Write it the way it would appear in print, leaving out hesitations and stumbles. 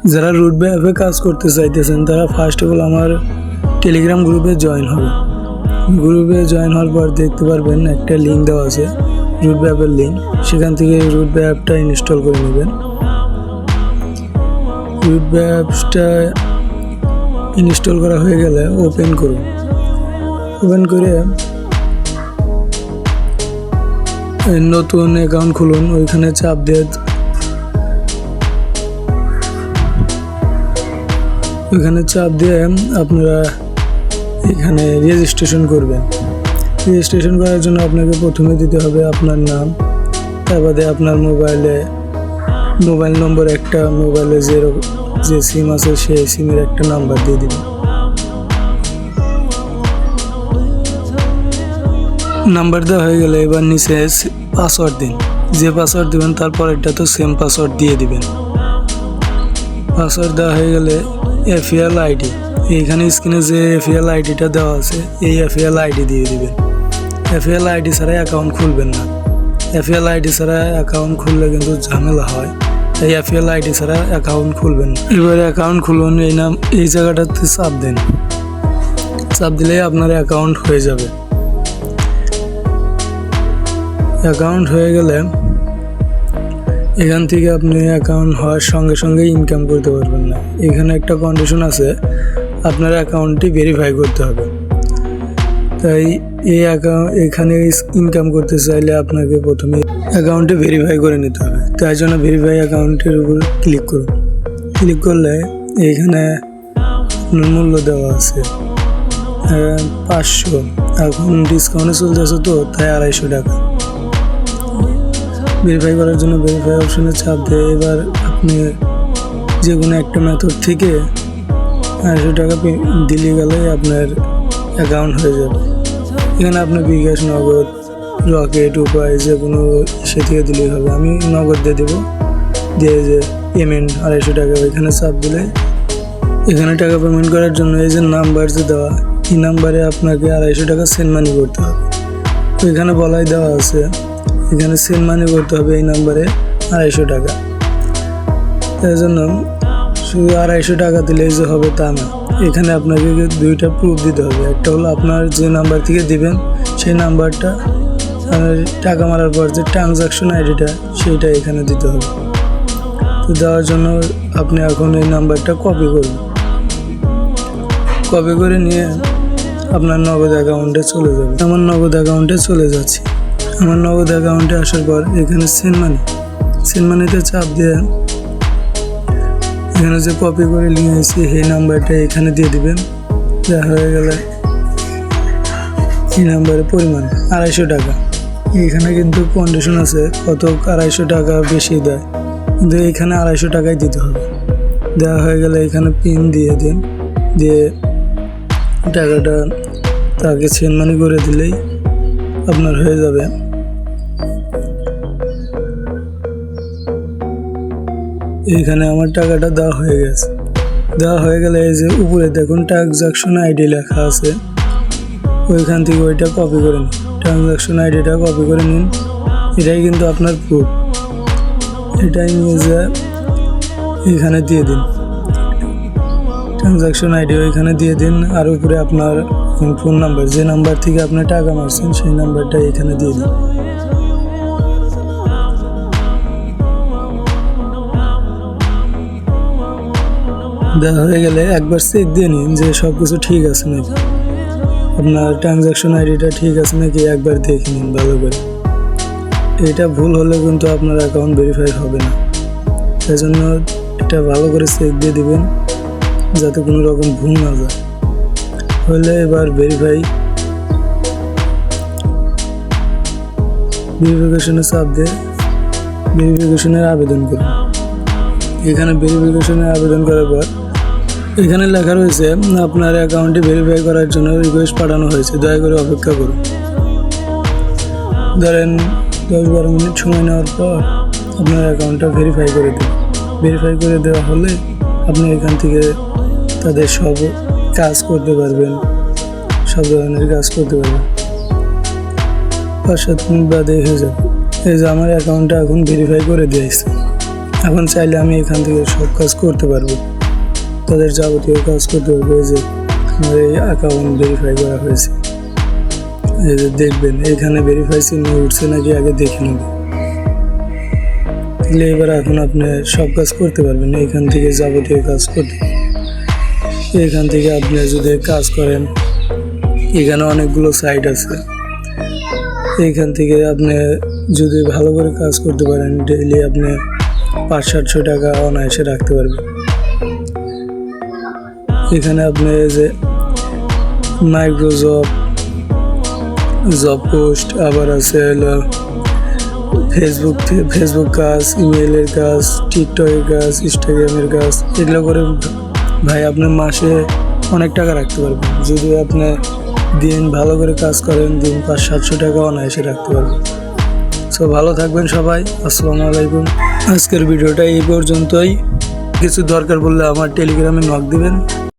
যারা রুটবে অ্যাপে কাজ করতে চাইতেছেন তারা ফার্স্ট অফ অল আমার টেলিগ্রাম গ্রুপে জয়েন হবে। গ্রুপে জয়েন হওয়ার পর দেখতে পারবেন একটা লিঙ্ক দেওয়া আছে, রুটবে অ্যাপের লিঙ্ক। সেখান থেকে রুটবে অ্যাপটা ইনস্টল করে নেবেন। রুটবে অ্যাপসটা ইনস্টল করা হয়ে গেলে ওপেন করুন। ওপেন করে নতুন অ্যাকাউন্ট খুলুন, ওইখানে চাপ দিয়ে আপনারা এখানে রেজিস্ট্রেশন করবেন। রেজিস্ট্রেশন করার জন্য আপনাকে প্রথমে দিতে হবে আপনার নাম, তারপরে আপনার মোবাইল নম্বর, একটা মোবাইলে যে সিম আছে সেই সিমের একটা নাম্বার দিয়ে দিবেন। নাম্বার দেওয়া হয়ে গেলে এবার নিচে পাসওয়ার্ড দিন। যে পাসওয়ার্ড দিবেন তারপরেরটা তো সেম পাসওয়ার্ড দিয়ে দিবেন। পাসওয়ার্ড দেওয়া হয়ে গেলে এফএল আইডি, এইখানে স্ক্রিনে যে এফএল আইডিটা দেওয়া আছে এই এফএল আইডি দিয়ে দিবেন। এফএল আইডি ছাড়া অ্যাকাউন্ট খুলবেন না। এফএল আইডি ছাড়া অ্যাকাউন্ট খুললে কিন্তু ঝামেলা হয়, তাই এফএল আইডি ছাড়া অ্যাকাউন্ট খুলবেন না। এবারে অ্যাকাউন্ট খুলুন, এই জায়গাটাতে চাপ দেন। চাপ দিলেই আপনার অ্যাকাউন্ট হয়ে যাবে। অ্যাকাউন্ট হয়ে গেলে এখান থেকে আপনি অ্যাকাউন্ট হওয়ার সঙ্গে সঙ্গে ইনকাম করতে পারবেন না। এখানে একটা কন্ডিশন আছে, আপনার অ্যাকাউন্টটি ভেরিফাই করতে হবে। তাই এখানে ইনকাম করতে চাইলে আপনাকে প্রথমে অ্যাকাউন্টে ভেরিফাই করে নিতে হবে। তাই জন্য ভেরিফাই অ্যাকাউন্টের উপর ক্লিক করুন। ক্লিক করলে এইখানে আপনার মূল্য দেওয়া আছে 500, এখন ডিসকাউন্টে চলতেছে তো তাই 250 টাকা। ভেরিফাই করার জন্য ভেরিফাই অপশনে চাপ দিয়ে এবার আপনি যে কোনো একটা মেথড থেকে 250 টাকা দিলে গেলে আপনার অ্যাকাউন্ট হয়ে যাবে। এখানে আপনি বিকাশ, নগদ, রকেট, উপায় যে কোনো সে থেকে দিলেই হবে। আমি নগদ দিয়ে দেবো, দিয়ে যে পেমেন্ট 250 টাকা, ওইখানে চাপ দিলে এখানে টাকা পেমেন্ট করার জন্য এই যে নাম্বার যে দেওয়া, এই নাম্বারে আপনাকে 250 টাকা সেন্ড মানি করতে হবে। ওইখানে বলাই দেওয়া আছে এখানে সেন্ড মানি করতে হবে এই নাম্বারে 250 টাকা। তাই জন্য শুধু 250 টাকা দিলেই যে হবে তা না, এখানে আপনাকে দুইটা প্রুফ দিতে হবে। একটা হলো আপনার যে নাম্বার থেকে দিবেন সেই নাম্বারটা, টাকা মারার পর যে ট্রানজাকশন আইডিটা সেইটা এখানে দিতে হবে। তো দেওয়ার জন্য আপনি এখন এই নাম্বারটা কপি করবেন। কপি করে নিয়ে আপনার নগদ অ্যাকাউন্টে চলে যাবে। আমার নগদ অ্যাকাউন্টে চলে যাচ্ছি। আমার নগদ অ্যাকাউন্টে আসার পর এখানে সেন্ড মানিতে চাপ দিয়ে এখানে যে কপি করে নিয়ে এসেছি সেই নাম্বারটা এখানে দিয়ে দিবেন। দেওয়া হয়ে গেলে এই নাম্বারের পরিমাণ 250 টাকা। এখানে কিন্তু কন্ডিশন আছে, কত 250 টাকা বেশি দেয়, কিন্তু এখানে 250 টাকাই দিতে হবে। দেওয়া হয়ে গেলে এখানে পিন দিয়ে দিন, দিয়ে টাকাটা তাকে সেন্ড মানি করে দিলেই আপনার হয়ে যাবে। এখানে আমার টাকাটা দেওয়া হয়ে গেছে। দেওয়া হয়ে গেলে এই যে উপরে দেখুন ট্রানজাকশন আইডি লেখা আছে, ওইখান থেকে ওইটা কপি করে নিন। ট্রানজাকশন আইডিটা কপি করে নিন, এটাই কিন্তু আপনার প্রুফ। এটাই নিয়ে যে এখানে দিয়ে দিন, ট্রানজাকশন আইডি ওইখানে দিয়ে দিন। আর উপরে আপনার ফোন নাম্বার, যে নাম্বার থেকে আপনি টাকা মারছেন সেই নাম্বারটা এখানে দিয়ে দিন। দেওয়া হয়ে গেলে একবার চেক দিয়ে নিন যে সব কিছু ঠিক আছে নাকি, আপনার ট্রানজাকশন আইডিটা ঠিক আছে নাকি একবার দেখে নিন ভালো করে। এটা ভুল হলে কিন্তু আপনার অ্যাকাউন্ট ভেরিফাই হবে না। তাই জন্য এটা ভালো করে চেক দিয়ে দিবেন যাতে কোনো রকম ভুল না যায়। হলে এবার ভেরিফিকেশনে চাপ দিয়ে ভেরিফিকেশনের আবেদন করুন। এখানে ভেরিফিকেশনের আবেদন করার পর এখানে লেখা রয়েছে আপনার অ্যাকাউন্টটি ভেরিফাই করার জন্য রিকোয়েস্ট পাঠানো হয়েছে, দয়া করে অপেক্ষা করুন। ধরেন 10-12 মিনিট সময় নেওয়ার পর আপনার অ্যাকাউন্টটা ভেরিফাই করে দিন। ভেরিফাই করে দেওয়া হলে আপনি এখান থেকে তাদের সব কাজ করতে পারবেন, সব ধরনের কাজ করতে পারবেন। 5-7 মিনিট বাদে হয়ে যাবে। এই যে আমার অ্যাকাউন্টটা এখন ভেরিফাই করে দিয়েছে। এখন চাইলে আমি এখান থেকে সব কাজ করতে পারবো, তাদের যাবতীয় কাজ করতে পারবো। এই যে আমার এই অ্যাকাউন্ট ভেরিফাই করা হয়েছে, এই যে দেখবেন এখানে ভেরিফাই চিহ্ন উঠছে নাকি আগে দেখে নেবেন। তাহলে এবার এখন আপনি সব কাজ করতে পারবেন, এখান থেকে যাবতীয় কাজ করতে। এখান থেকে আপনি যদি কাজ করেন, এখানে অনেকগুলো সাইট আছে, এইখান থেকে আপনি যদি ভালো করে কাজ করতে পারেন ডেইলি আপনি 500-700 টাকা অনায়াসে রাখতে পারবেন। এখানে আপনি যে মাইক্রোজব, জব পোস্ট, আবার আছে হলো ফেসবুক কাজ, ইমেলের কাজ, টিকটকের কাজ, ইনস্টাগ্রামের কাজ, এগুলো করে ভাই আপনি মাসে অনেক টাকা রাখতে পারবেন। যদি আপনি দিন ভালো করে কাজ করেন, দিন 500-700 টাকা অনায়াসে রাখতে পারবেন। সো ভালো থাকবেন সবাই, আসসালামু আলাইকুম। আজকের ভিডিওটা এই পর্যন্তই। কিছু দরকার পড়লে আমার টেলিগ্রামে নক দিবেন।